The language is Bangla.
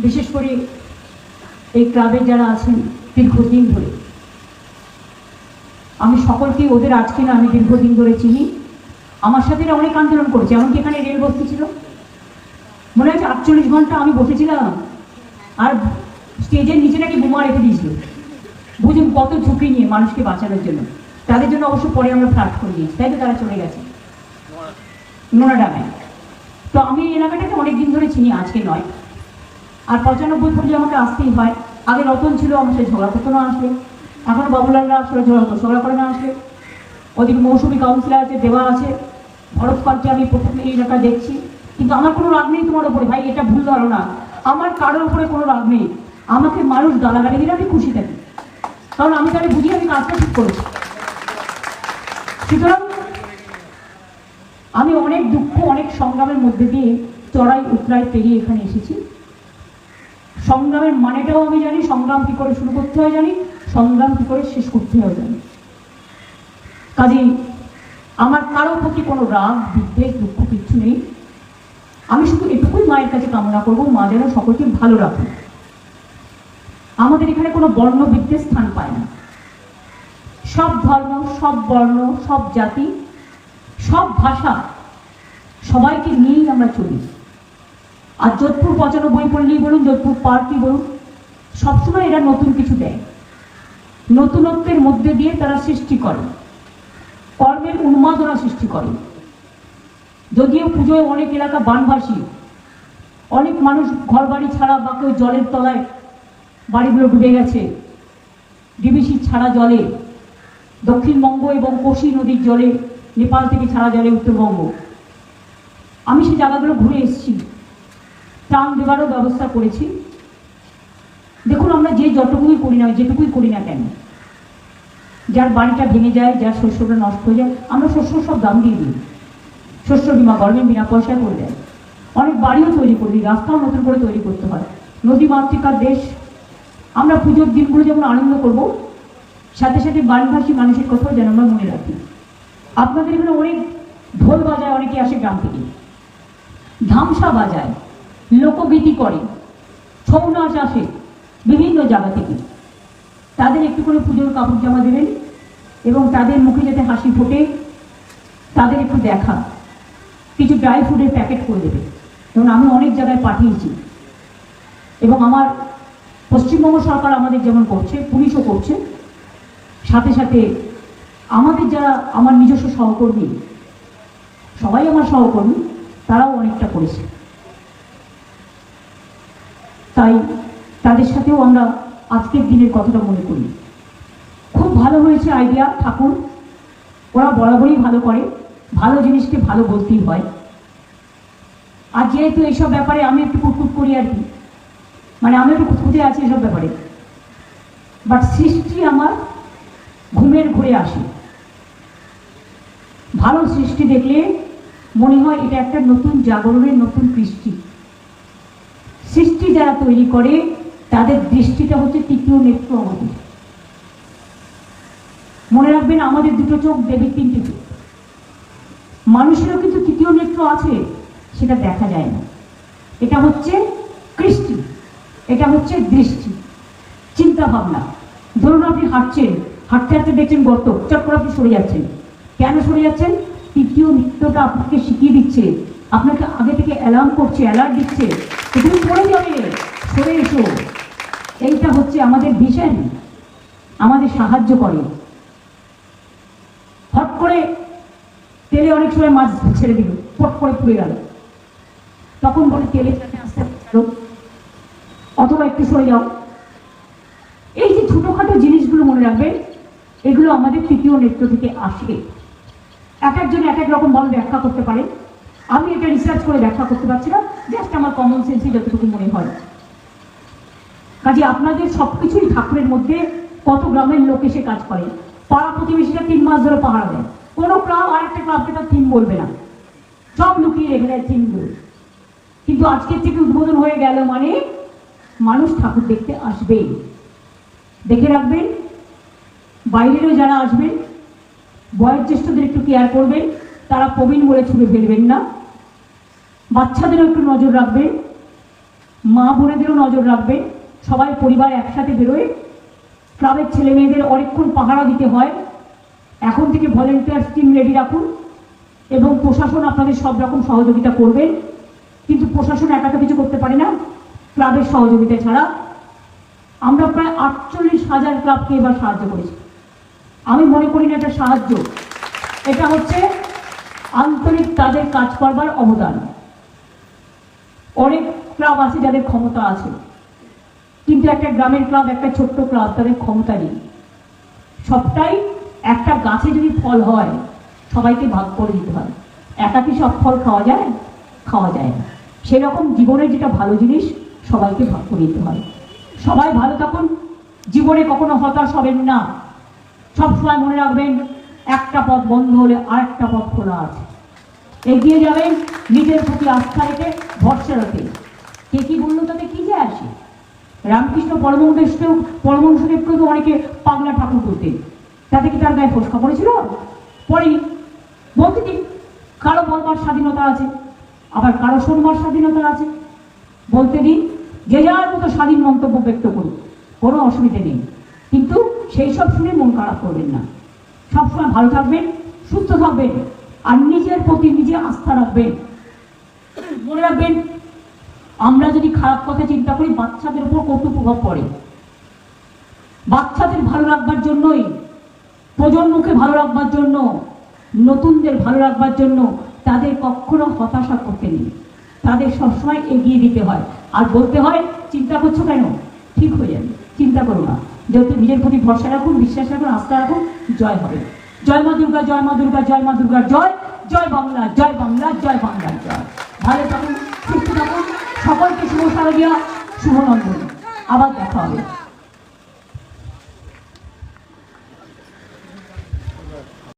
বিশেষ করে এই ক্লাবের যারা আছেন দীর্ঘদিন ধরে, আমি সকলকেই, ওদের আজকে না, আমি দীর্ঘদিন ধরে চিনি। আমার সাথে অনেক আন্দোলন করেছে, এমনকি এখানে রেল বস্তি ছিল, মনে হচ্ছে 48 ঘন্টা আমি বসেছিলাম, আর স্টেজের নিচে নাকি বোমা রেখে দিয়েছিল। বুঝুন কত ঝুঁকি নিয়ে মানুষকে বাঁচানোর জন্য। তাদের জন্য অবশ্য পরে আমরা ফ্ল্যাট করে দিয়েছি, তাই তো তারা চলে গেছে নোনাডাঙ্গায়। তো আমি এই এলাকাটাকে অনেকদিন ধরে চিনি, আজকে নয়। আর 95 পর্যন্ত আমাকে আসতেই হয়। আগে রতন ছিল, আমার সাথে ঝগড়া করতো না আসলে, এখন বাবুলালরা আসলে ঝগড়া করে না আসলে। ওদিকে মৌসুমী কাউন্সিলার আছে, দেওয়া আছে, ভরত পালকে আমি প্রথমে এই এলাকা দেখছি। কিন্তু আমার কোনো রাগ নেই তোমার ওপরে, ভাই, এটা ভুল ধারণা। আমার কারোর উপরে কোনো রাগ নেই। আমাকে মানুষ গালাগালি দিলে আমি খুশি থাকি, কারণ আমি তাহলে বুঝি আমি কাজটা ঠিক করেছি। সুতরাং আমি অনেক দুঃখ, অনেক সংগ্রামের মধ্যে দিয়ে চড়াই উতরাই পেরিয়ে এখানে এসেছি। সংগ্রামের মানেটাও আমি জানি, সংগ্রাম কি করে শুরু করতে হয় জানি, সংগ্রাম কি করে শেষ করতে হয় জানি। কাজেই আমার কারো প্রতি কোনো রাগ, বিদ্বেষ, দুঃখ কিচ্ছু নেই। আমি শুধু এটুকুই মায়ের কাছে কামনা করবো, মা যেন সকলকে ভালো রাখে। আমাদের এখানে কোনো বর্ণ বিদ্বেষ স্থান পায় না। সব ধর্ম, সব বর্ণ, সব জাতি, সব ভাষা, সবাইকে নিয়েই আমরা চলি। আর যোধপুর 95 পল্লী বলুন, যোধপুর পার্কই বলুন, সবসময় এরা নতুন কিছু দেয়। নতুনত্বের মধ্যে দিয়ে তারা সৃষ্টি করে, কর্মের উন্মাদনা সৃষ্টি করে। যদিও পুজোয় অনেক এলাকা বানভাসী, অনেক মানুষ ঘর বাড়ি ছাড়া বা কেউ জলের তলায় বাড়িগুলো ডুবে গেছে, ডিবিসি ছাড়া জলে, দক্ষিণবঙ্গ এবং কোশি নদীর জলে, নেপাল থেকে ছাড়া জলে উত্তরবঙ্গ। আমি সেই জায়গাগুলো ঘুরে এসেছি, ত্রাণ দেওয়ারও ব্যবস্থা করেছি। দেখুন, আমরা যতটুকুই করি না, যেটুকুই করি না কেন, যার বাড়িটা ভেঙে যায়, যার শস্যটা নষ্ট হয়ে যায়, আমরা শস্য সব দাম দিয়ে দিই। শস্য বিমা গভর্নমেন্ট বিনা পয়সায় করে দেয়। অনেক বাড়িও তৈরি করে দিই, রাস্তাও নতুন করে তৈরি করতে হয়। নদী মাতৃকার দেশ। আমরা পুজোর দিনগুলো যেমন আনন্দ করব, সাথে সাথে বানভাসী মানুষের কথাও যেন আমরা মনে রাখি। আপনাদের এখানে অনেক ঢোল বাজায়, অনেকে আসে গ্রাম থেকে, ধামসা বাজায়, লোকগীতি করে, ছৌ নাচ আসে বিভিন্ন জায়গা থেকে। তাদের একটু করে পুজোর কাপড় জামা দেবেন এবং তাদের মুখে যাতে হাসি ফোটে, তাদের একটু দেখা, কিছু ড্রাই ফ্রুটের প্যাকেট করে দেবে। যেমন আমি অনেক জায়গায় পাঠিয়েছি, এবং আমার পশ্চিমবঙ্গ সরকার আমাদের যেমন করছে, পুলিশও করছে, সাথে সাথে আমাদের যারা আমার নিজস্ব সহকর্মী, সবাই আমার সহকর্মী, তারাও অনেকটা করেছে। তাই তাদের সাথেও আমরা আজকের দিনের কথাটা মনে করি। খুব ভালো হয়েছে আইডিয়া, ঠাকুর, ওরা বরাবরই ভালো করে, ভালো জিনিসকে ভালো বলতেই হয়। আর যেহেতু এইসব ব্যাপারে আমি একটু কুটকুট করি আর কি, মানে আমি একটু খুঁজে আছি এসব ব্যাপারে, বাট সৃষ্টি আমার ঘুমের ঘুরে আসে। ভালো সৃষ্টি দেখলে মনে হয় এটা একটা নতুন জাগরণের নতুন কৃষ্টি। সৃষ্টি যারা তৈরি করে তাদের দৃষ্টিটা হচ্ছে তৃতীয় নেত্র আমাদের। মনে রাখবেন, আমাদের দুটো চোখ, দেবীর তিনটে চোখ। মানুষেরও কিন্তু তৃতীয় নেত্র আছে, সেটা দেখা যায় না। এটা হচ্ছে কৃষ্টি, এটা হচ্ছে দৃষ্টি, চিন্তা ভাবনা। ধরুন আপনি হাঁটছেন, হাঁটতে হাঁটতে দেখছেন গর্ত, চট করে আপনি সরে যাচ্ছেন। কেন সরে যাচ্ছেন? তৃতীয় নৃত্যটা আপনাকে শিখিয়ে দিচ্ছে, আপনাকে আগে থেকে অ্যালার্ম করছে, অ্যালার্ট দিচ্ছে, তুমি পড়ে যাবে, সরে এসো। এইটা হচ্ছে আমাদের ভিশন, আমাদের সাহায্য করে। হট করে তেলে অনেক সময় মাছ ছেড়ে দিল, পট করে পুড়ে গেল, তখন বলে তেলে যাতে আস্তে আস্তে, অথবা একটু সরে যাও। এই যে ছোটখাটো জিনিসগুলো মনে রাখবেন, এগুলো আমাদের তৃতীয় নেত্র থেকে আসে। এক একজন এক এক রকম ভাবে ব্যাখ্যা করতে পারে। আমি এটা রিসার্চ করে ব্যাখ্যা করতে পারছি না, জাস্ট আমার কমন সেন্সে যতটুকু মনে হয়। কাজে আপনাদের সবকিছুই ঠাকুরের মধ্যে। কত গ্রামের লোক এসে কাজ করে, পাড়া প্রতিবেশীরা 3 মাস ধরে পাহারা দেয়। কোনো ক্লাব আরেকটা ক্লাবকে তার থিম বলবে না, সব লুকিয়ে রেখে দেয় থিমগুলো। কিন্তু আজকের থেকে উদ্বোধন হয়ে গেল মানে মানুষ ঠাকুর দেখতে আসবেই। দেখে রাখবেন, বাইরেরও যারা আসবেন বয়োজ্যেষ্ঠদের একটু কেয়ার করবেন, তারা প্রবীণ বলে ছুড়ে ফেলবেন না। বাচ্চাদেরও একটু নজর রাখবেন, মা বোনেদেরও নজর রাখবেন, সবাই পরিবার একসাথে বেরোয়। ক্লাবের ছেলে মেয়েদের অনেকক্ষণ পাহারা দিতে হয়, এখন থেকে ভলেন্টিয়ার টিম রেডি রাখুন এবং প্রশাসন আপনাদের সব রকম সহযোগিতা করবেন। কিন্তু প্রশাসন একা তো কিছু করতে পারে না ক্লাবের সহযোগিতা ছাড়া। আমরা প্রায় 48,000 ক্লাবকে এবার সাহায্য করেছি। আমি মনে করি না এটা সাহায্য, এটা হচ্ছে আন্তরিক তাদের কাজ করবার অবদান। অনেক ক্লাব আছে যাদের ক্ষমতা আছে, কিন্তু একটা গ্রামের ক্লাব, একটা ছোট্ট ক্লাব, তাদের ক্ষমতা নেই। সবটাই একটা গাছে যদি ফল হয় সবাইকে ভাগ করে দিতে হয়, একা কি সব ফল খাওয়া যায়? খাওয়া যায় না। সেরকম জীবনের যেটা ভালো জিনিস সবাইকে ভাগ করে দিতে হয়। সবাই ভালো থাকুন, জীবনে কখনো হতাশ হবেন না। সবসময় মনে রাখবেন একটা পথ বন্ধ হলে আরেকটা পথ খোলা আছে। এগিয়ে যাবেন নিজের প্রতি আস্থা রেখে, ভরসা রেখে। কে কি বললো তাতে কি যে আসে? রামকৃষ্ণ পরমহংসদেবকেও তো অনেকে পাগলা ঠাকুর বলতেন, তাতে কি তার গায়ে ফোসকা পড়েছিল? পরেই। বলতে দিন, কারো বলবার স্বাধীনতা আছে, আবার কারো শোনবার স্বাধীনতা আছে। বলতে দিন, যে যার মতো স্বাধীন মন্তব্য ব্যক্ত করুন, কোনো অসুবিধে নেই। কিন্তু সেই সব শুনে মন খারাপ করবেন না। সবসময় ভালো থাকবেন, সুস্থ থাকবেন, আর নিজের প্রতি নিজে আস্থা রাখবেন। মনে রাখবেন, আমরা যদি খারাপ কথা চিন্তা করি বাচ্চাদের উপর কত প্রভাব পড়ে। বাচ্চাদের ভালো রাখবার জন্যই, প্রজন্মকে ভালো রাখবার জন্য, নতুনদের ভালো রাখবার জন্য তাদের কখনো হতাশা করতে নেই, তাদের সবসময় এগিয়ে দিতে হয়। আর বলতে হয়, চিন্তা করছো কেন? ঠিক হয়ে যাবে, চিন্তা করো না। যেহেতু নিজের প্রতি ভরসা রাখুন, বিশ্বাস রাখুন, আস্থা রাখুন, জয় হবে। জয় মা দুর্গা, জয় মা দুর্গা, জয় মা দুর্গার জয়। জয় বাংলা, জয় বাংলা, জয় বাংলার জয়। ভালো থাকুন, সুস্থ থাকুন, সকলকে শুভ শারদীয়া, শুভ নন্দন। আবার দেখা হবে।